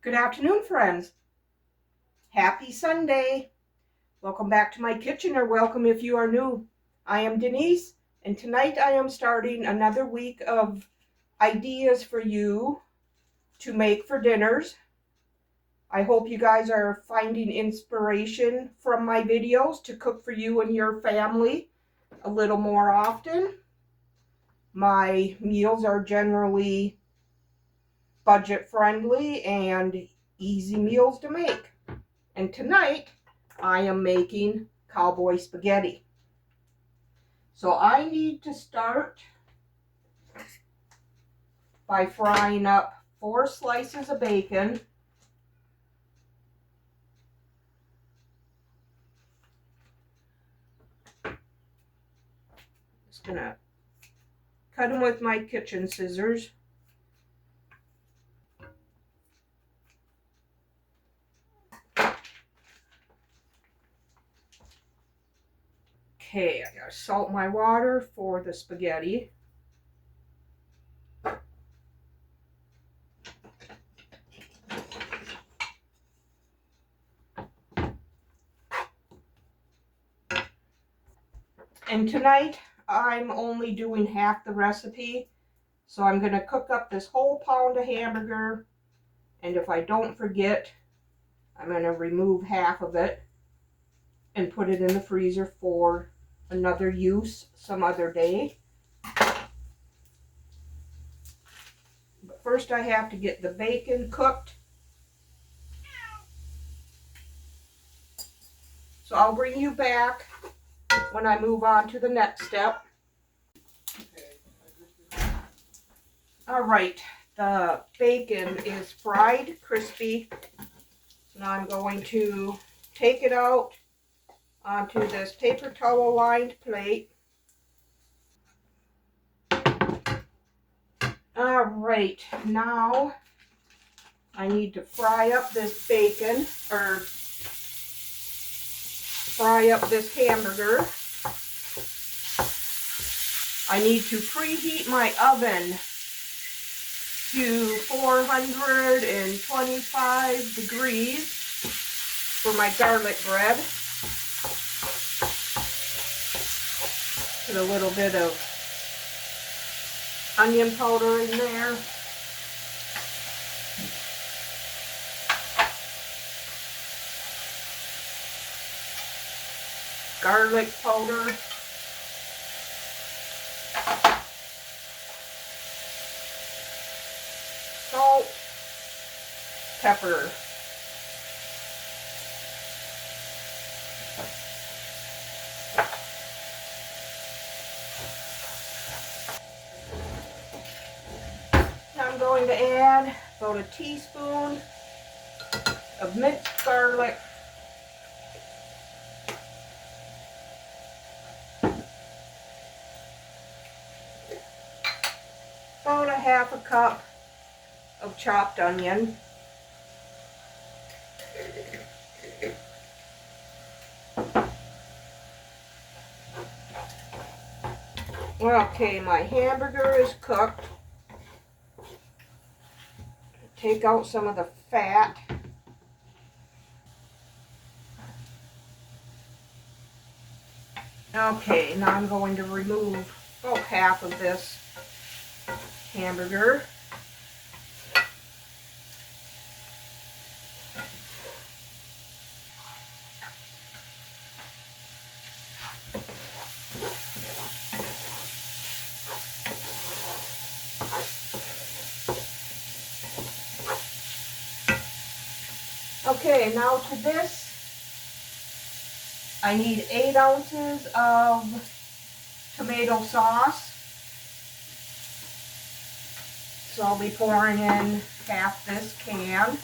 Good afternoon, friends. Happy Sunday. Welcome back to my kitchen, or welcome if you are new. I am Denise, and tonight I am starting another week of ideas for you to make for dinners. I hope you guys are finding inspiration from my videos to cook for you and your family a little more often. My meals are generally budget friendly and easy meals to make. And tonight I am making Cowboy spaghetti. So I need to start by frying up 4 slices of bacon. Just gonna cut them with my kitchen scissors. Okay, I gotta salt my water for the spaghetti. And tonight I'm only doing half the recipe. So I'm gonna cook up this whole pound of hamburger, and if I don't forget, I'm gonna remove half of it and put it in the freezer for another use some other day. But first I have to get the bacon cooked. So I'll bring you back when I move on to the next step. All right, the bacon is fried, crispy. So now I'm going to take it out onto this paper towel lined plate. All right, now I need to fry up this bacon, or fry up this hamburger. I need to preheat my oven to 425 degrees for my garlic bread. Put a little bit of onion powder in there. Garlic powder. Salt. Pepper. Now I'm going to add about a teaspoon of minced garlic. About a half a cup of chopped onion. Okay, my hamburger is cooked. Take out some of the fat. Okay, now I'm going to remove about half of this hamburger. Okay, now to this, I need 8 ounces of tomato sauce. So I'll be pouring in half this can.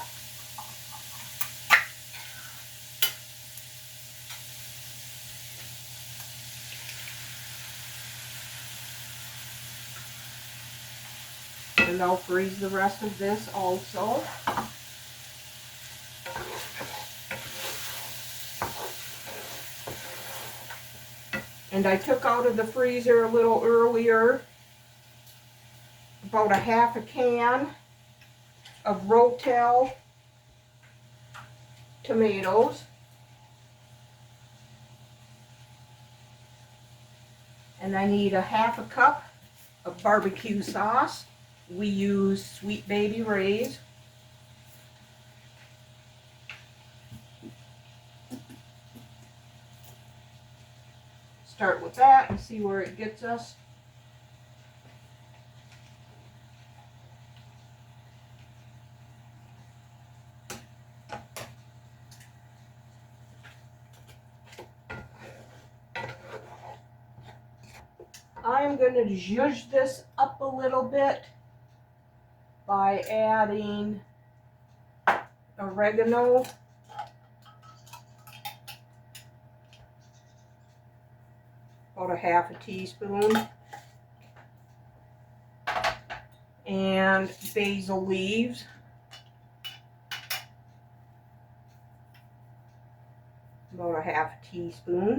And I'll freeze the rest of this also. And I took out of the freezer a little earlier about a half a can of Rotel tomatoes. And I need a half a cup of barbecue sauce. We use Sweet Baby Ray's. Start with that and see where it gets us. I'm going to zhuzh this up a little bit by adding oregano, about a half a teaspoon, and basil leaves, about a half a teaspoon.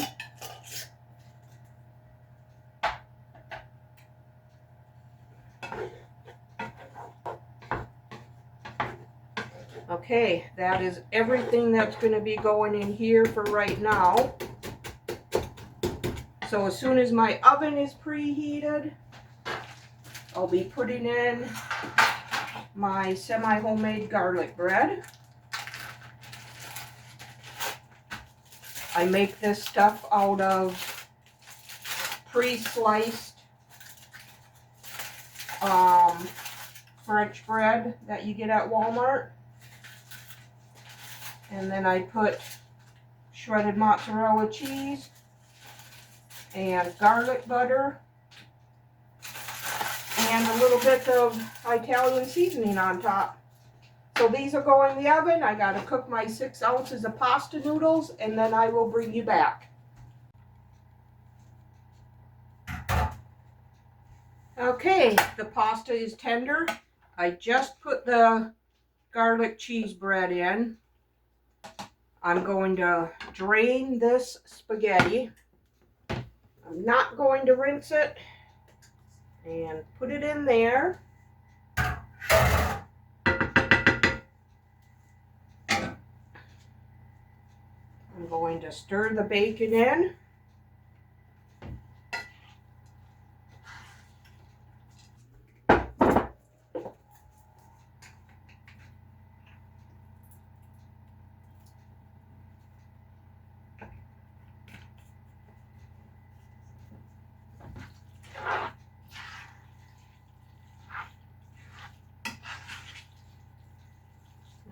Okay, that is everything that's going to be going in here for right now. So as soon as my oven is preheated, I'll be putting in my semi-homemade garlic bread. I make this stuff out of pre-sliced French bread that you get at Walmart. And then I put shredded mozzarella cheese and garlic butter and a little bit of Italian seasoning on top. So these will go in the oven. I got to cook my 6 ounces of pasta noodles, and then I will bring you back. Okay, the pasta is tender. I just put the garlic cheese bread in. I'm going to drain this spaghetti. I'm not going to rinse it, and put it in there. I'm going to stir the bacon in.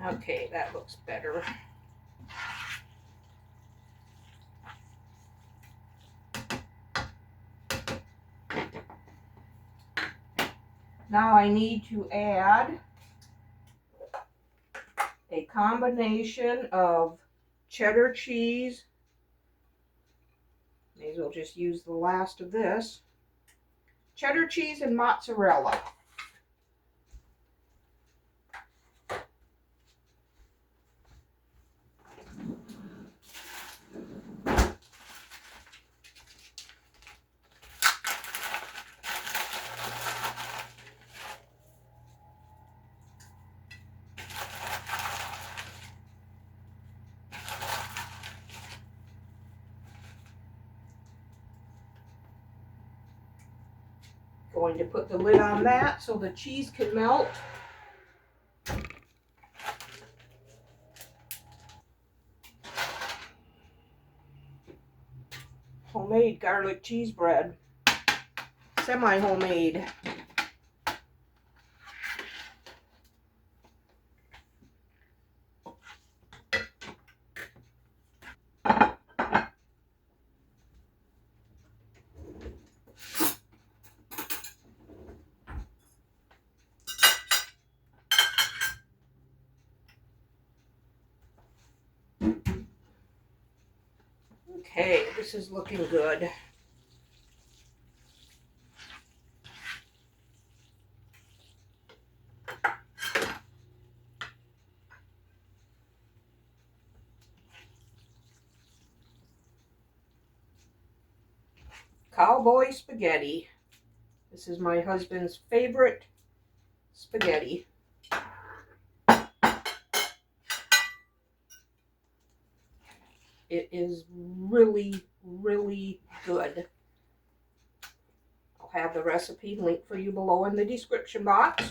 Okay, that looks better. Now I need to add a combination of cheddar cheese. May as well just use the last of this. Cheddar cheese and mozzarella. Going to put the lid on that so the cheese can melt. Homemade garlic cheese bread. Semi-homemade. Okay, this is looking good. Cowboy spaghetti. This is my husband's favorite spaghetti. It is really, really good. I'll have the recipe linked for you below in the description box.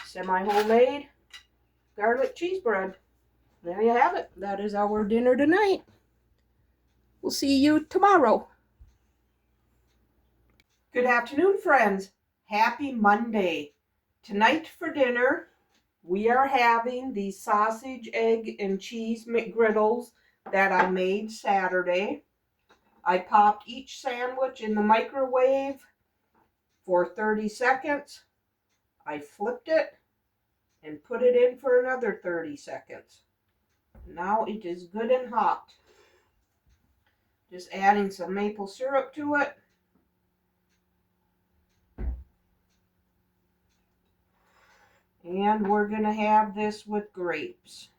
Semi-homemade garlic cheese bread. There you have it. That is our dinner tonight. We'll see you tomorrow. Good afternoon, friends. Happy Monday. Tonight for dinner, we are having the sausage, egg, and cheese McGriddles that I made Saturday. I popped each sandwich in the microwave for 30 seconds. I flipped it and put it in for another 30 seconds. Now it is good and hot. Just adding some maple syrup to it. And we're going to have this with grapes.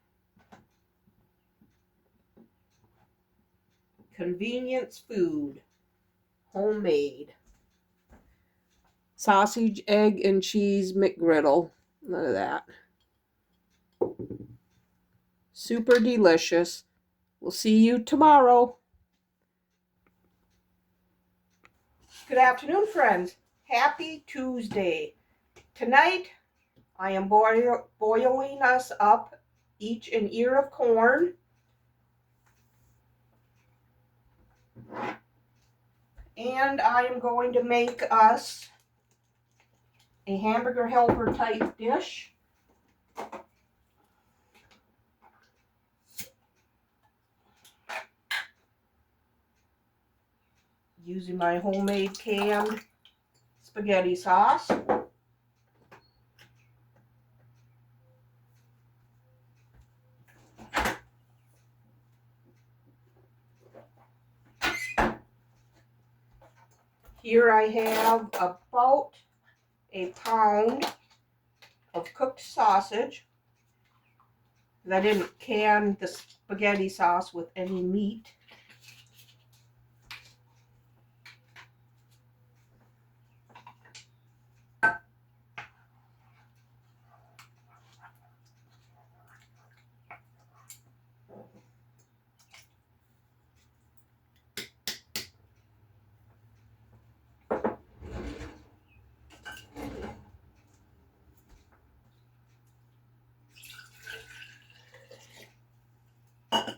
Convenience food. Homemade. Sausage, egg, and cheese McGriddle. Look at that. Super delicious. We'll see you tomorrow. Good afternoon, friends. Happy Tuesday. Tonight, I am boiling us up each an ear of corn. And I am going to make us a hamburger helper type dish. Using my homemade canned spaghetti sauce. Here I have about a pound of cooked sausage. I didn't can the spaghetti sauce with any meat.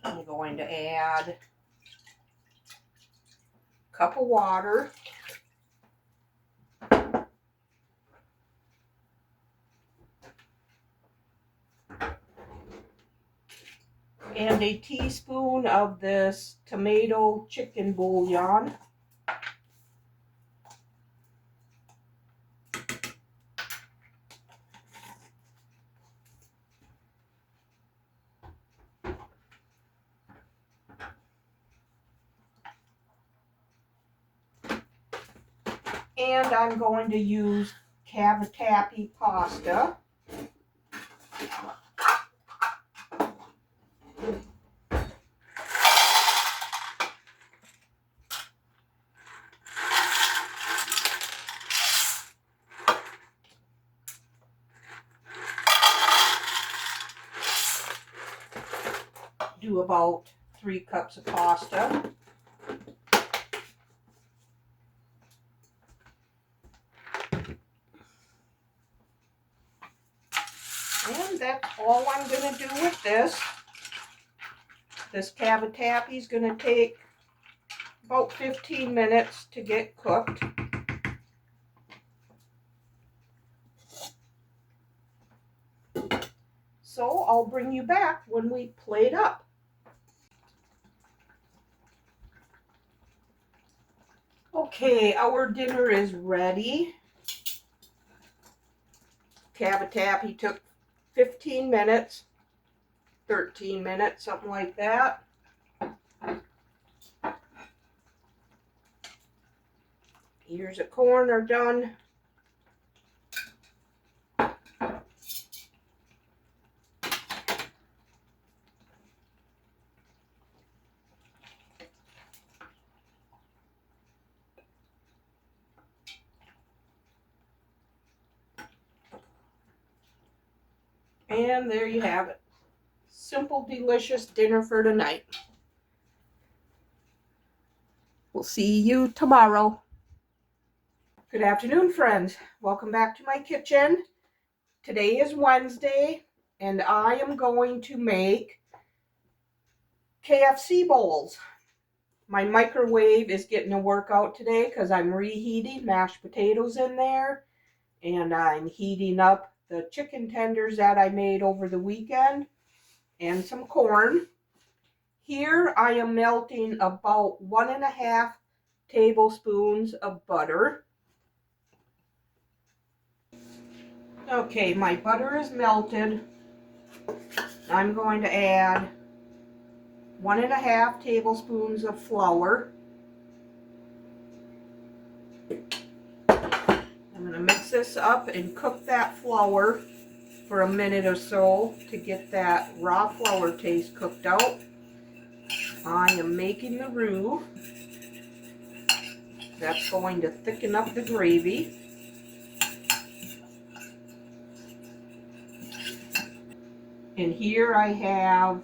I'm going to add a cup of water. And a teaspoon of this tomato chicken bouillon. And I'm going to use cavatappi pasta. Do about 3 cups of pasta. And that's all I'm going to do with this. This cavatappi is going to take about 15 minutes to get cooked. So I'll bring you back when we plate up. Okay, our dinner is ready. Cavatappi took 15 minutes, 13 minutes, something like that. Ears of corn are done. And there you have it. simple, delicious dinner for tonight. We'll see you tomorrow. Good afternoon, friends. Welcome back to my kitchen. Today is Wednesday, and I am going to make KFC bowls. My microwave is getting a workout today because I'm reheating mashed potatoes in there, and I'm heating up the chicken tenders that I made over the weekend and some corn. Here I am melting about 1.5 tablespoons of butter. Okay, my butter is melted. I'm going to add 1.5 tablespoons of flour. I'm going to mix this up and cook that flour for a minute or so to get that raw flour taste cooked out. I am making the roux. That's going to thicken up the gravy. And here I have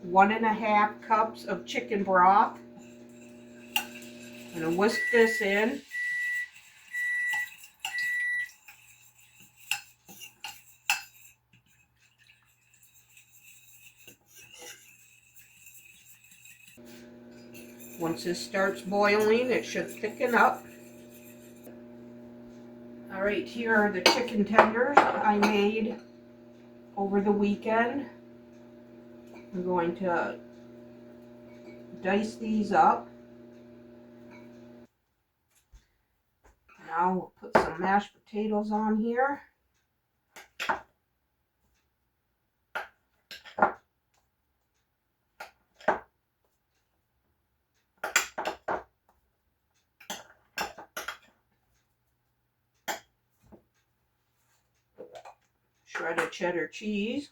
1.5 cups of chicken broth. I'm going to whisk this in. Once this starts boiling, it should thicken up. Alright, here are the chicken tenders I made over the weekend. I'm going to dice these up. Now we'll put some mashed potatoes on here. Shredded cheddar cheese.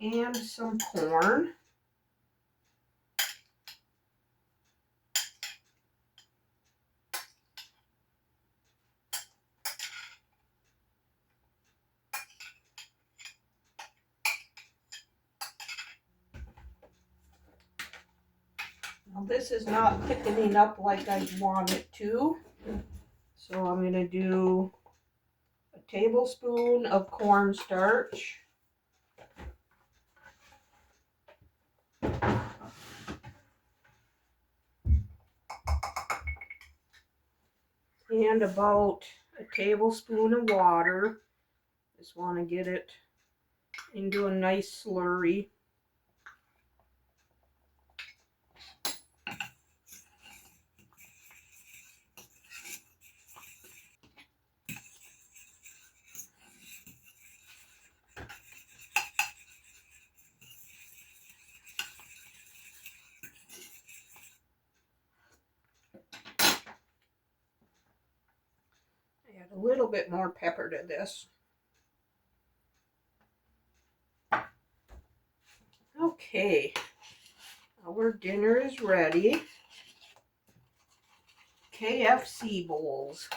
And some corn. Now this is not thickening up like I want it to, so I'm going to do a tablespoon of cornstarch. And about a tablespoon of water. Just want to get it into a nice slurry. Add a little bit more pepper to this. Okay, our dinner is ready. KFC bowls.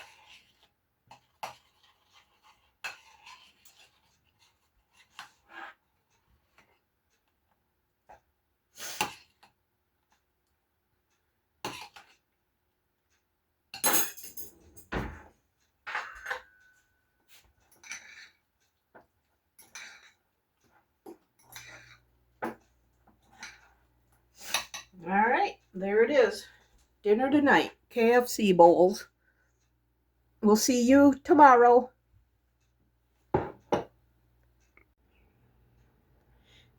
All right, there it is. Dinner tonight, KFC bowls. We'll see you tomorrow.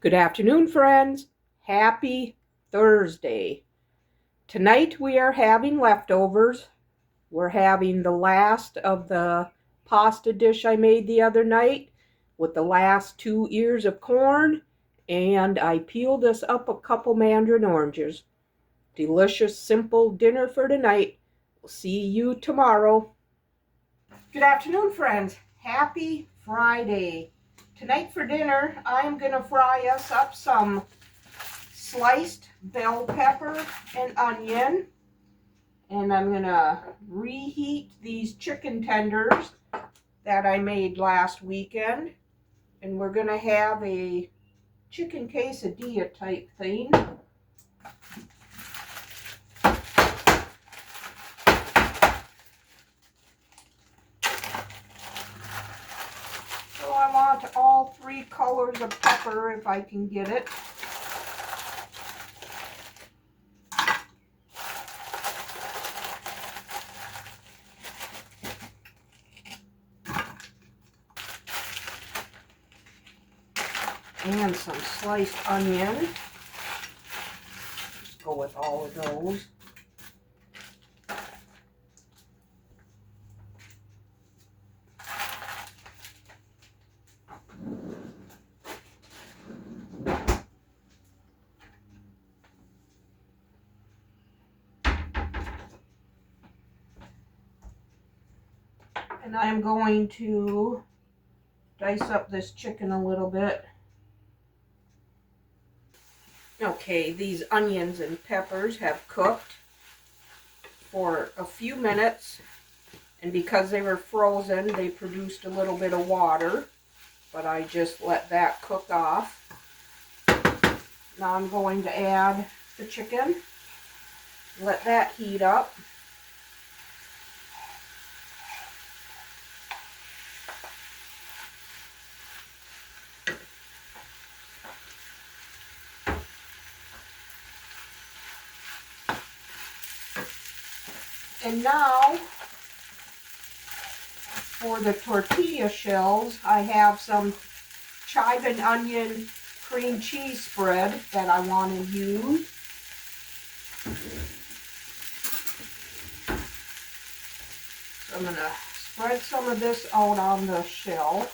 Good afternoon, friends. Happy Thursday. Tonight we are having leftovers. We're having the last of the pasta dish I made the other night with the last 2 ears of corn, and I peeled us up a couple mandarin oranges. Delicious, simple dinner for tonight. We'll see you tomorrow. Good afternoon, friends. Happy Friday. Tonight for dinner, I'm going to fry us up some sliced bell pepper and onion. And I'm going to reheat these chicken tenders that I made last weekend. And we're going to have a chicken quesadilla type thing. So I want all 3 colors of pepper if I can get it. And some sliced onion. Just go with all of those. And I'm going to dice up this chicken a little bit. Okay, these onions and peppers have cooked for a few minutes, and because they were frozen, they produced a little bit of water, but I just let that cook off. Now I'm going to add the chicken, let that heat up. And now, for the tortilla shells, I have some chive and onion cream cheese spread that I want to use. So I'm going to spread some of this out on the shell.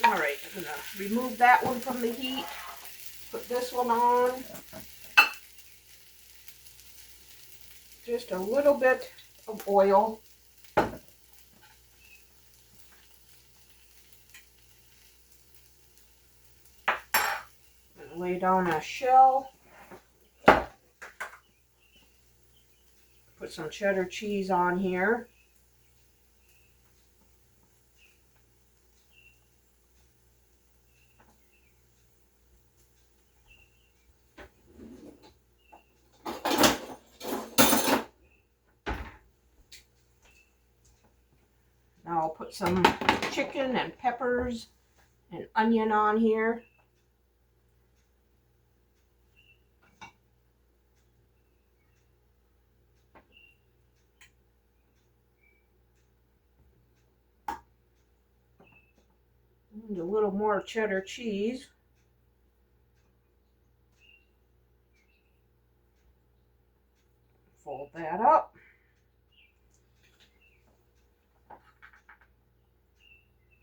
Alright, I'm going to remove that one from the heat, put this one on. Just a little bit of oil. And lay down a shell. Put some cheddar cheese on here. Now I'll put some chicken and peppers and onion on here. And a little more cheddar cheese. Fold that up.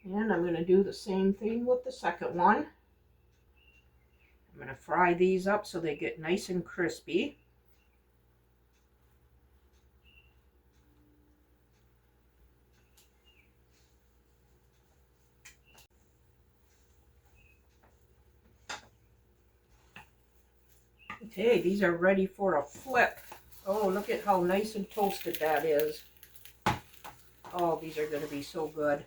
And I'm going to do the same thing with the second one. I'm going to fry these up so they get nice and crispy. Okay, these are ready for a flip. Oh, look at how nice and toasted that is. Oh, these are going to be so good.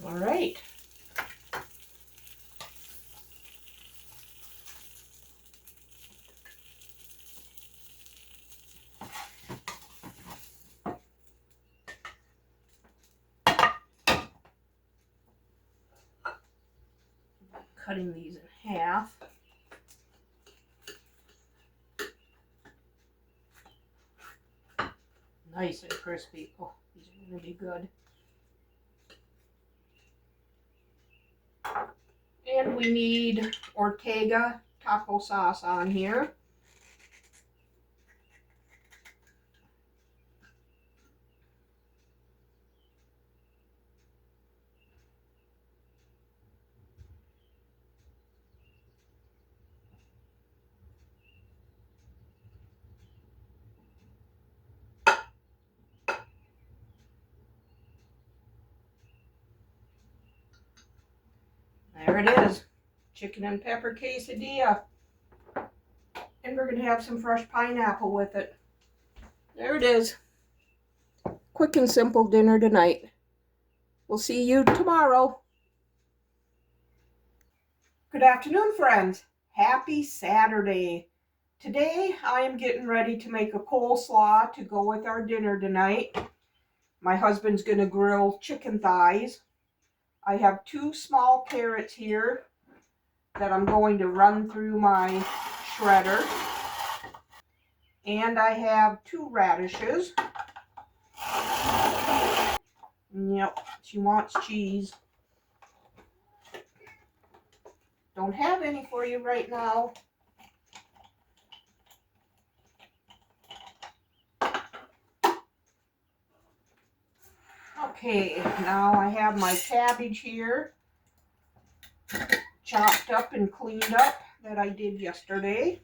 All right. Cutting these in half. Nice and crispy. Oh, these are going to be good. And we need Ortega taco sauce on here. There it is. Chicken and pepper quesadilla. And we're going to have some fresh pineapple with it. There it is. Quick and simple dinner tonight. We'll see you tomorrow. Good afternoon, friends. Happy Saturday. Today I am getting ready to make a coleslaw to go with our dinner tonight. My husband's going to grill chicken thighs. I have 2 small carrots here that I'm going to run through my shredder. And I have 2 radishes. Yep, she wants cheese. Don't have any for you right now. Okay, now I have my cabbage here, chopped up and cleaned up that I did yesterday.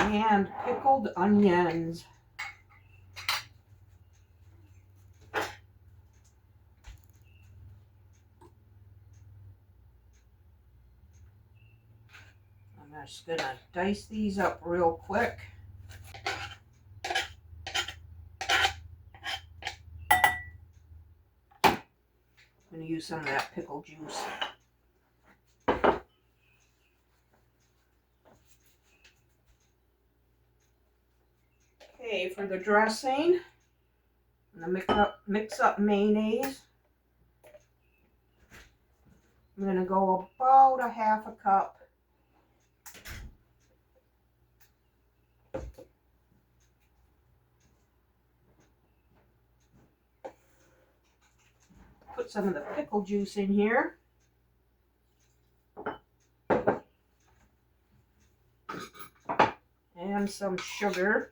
And pickled onions. I'm just going to dice these up real quick. I'm going to use some of that pickle juice. Okay, for the dressing, I'm going to mix up mayonnaise. I'm going to go about a half a cup. Put some of the pickle juice in here. And some sugar.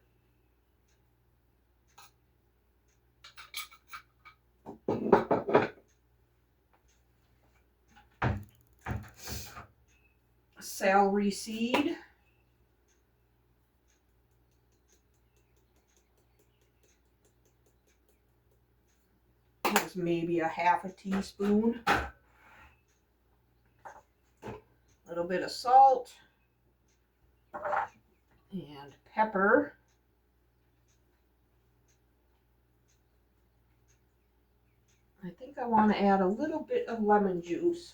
Celery seed. That's maybe a half a teaspoon. A little bit of salt. And pepper. I think I want to add a little bit of lemon juice.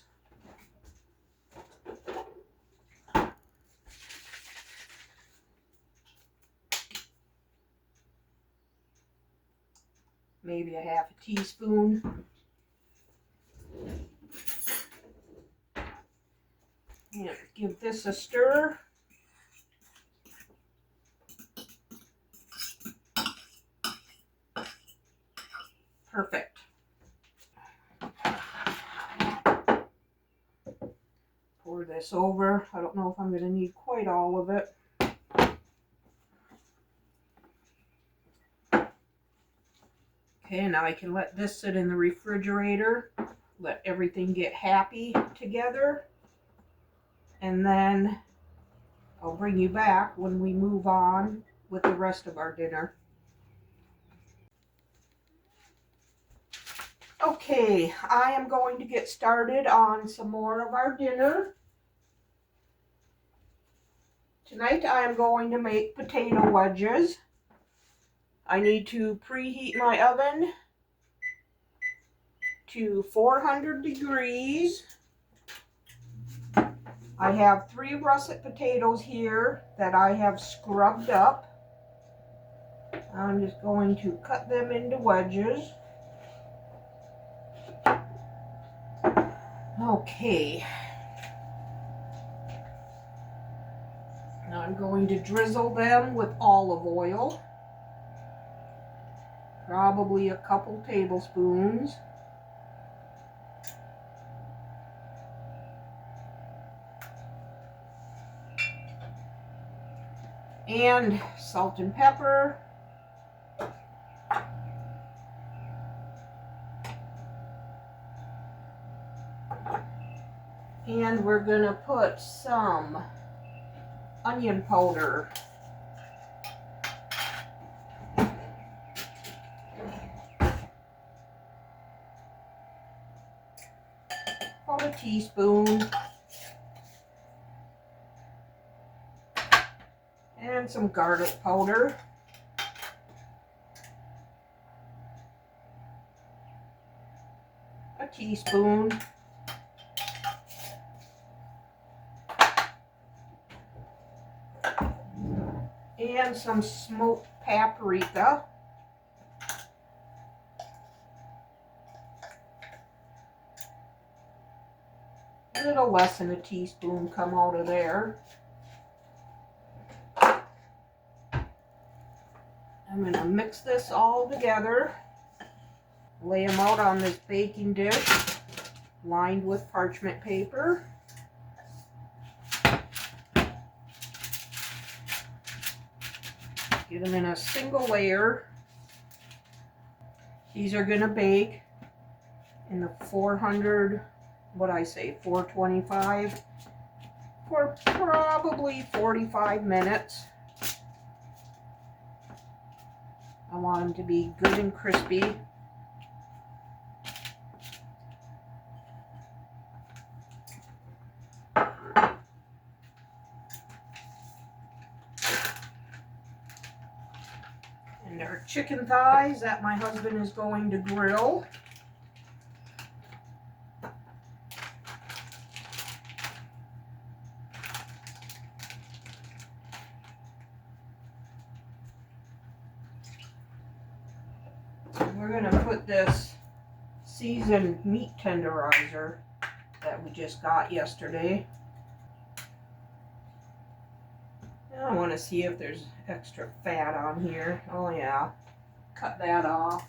Maybe a half a teaspoon. And give this a stir. Perfect. Pour this over. I don't know if I'm going to need quite all of it. Okay, now I can let this sit in the refrigerator. Let everything get happy together. And then I'll bring you back when we move on with the rest of our dinner. Okay, I am going to get started on some more of our dinner. Tonight I am going to make potato wedges. I need to preheat my oven to 400 degrees. I have 3 russet potatoes here that I have scrubbed up. I'm just going to cut them into wedges. Okay. Now I'm going to drizzle them with olive oil. Probably a couple tablespoons. And salt and pepper. And we're going to put some onion powder. About a teaspoon. And some garlic powder. A teaspoon. And some smoked paprika. A little less than a teaspoon come out of there. I'm going to mix this all together. Lay them out on this baking dish lined with parchment paper. Get them in a single layer. These are going to bake in the 425 for probably 45 minutes. I want them to be good and crispy. And our chicken thighs that my husband is going to grill. We're going to put this seasoned meat tenderizer that we just got yesterday. I want to see if there's extra fat on here. Oh yeah, cut that off.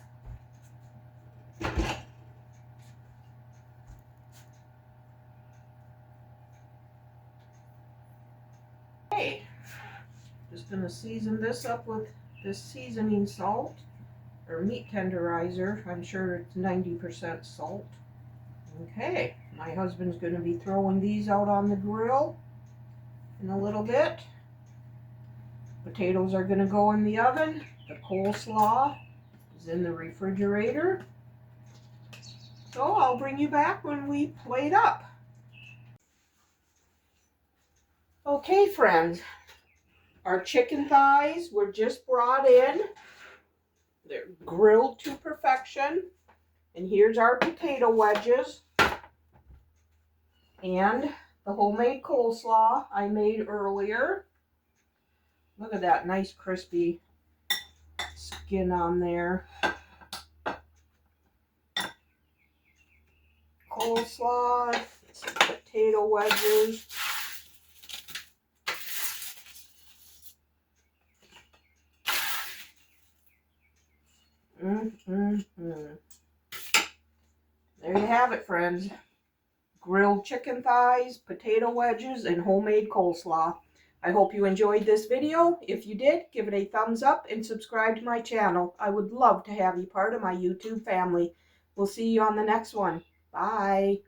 Okay, just going to season this up with this seasoning salt. Or meat tenderizer. I'm sure it's 90% salt. Okay, my husband's going to be throwing these out on the grill in a little bit. Potatoes are going to go in the oven. The coleslaw is in the refrigerator. So I'll bring you back when we plate up. Okay, friends, our chicken thighs were just brought in. They're grilled to perfection. And here's our potato wedges. And the homemade coleslaw I made earlier. Look at that nice crispy skin on there. Coleslaw, some potato wedges. There you have it, friends. Grilled chicken thighs, potato wedges, and homemade coleslaw. I hope you enjoyed this video. If you did, give it a thumbs up and subscribe to my channel. I would love to have you part of my YouTube family. We'll see you on the next one. Bye.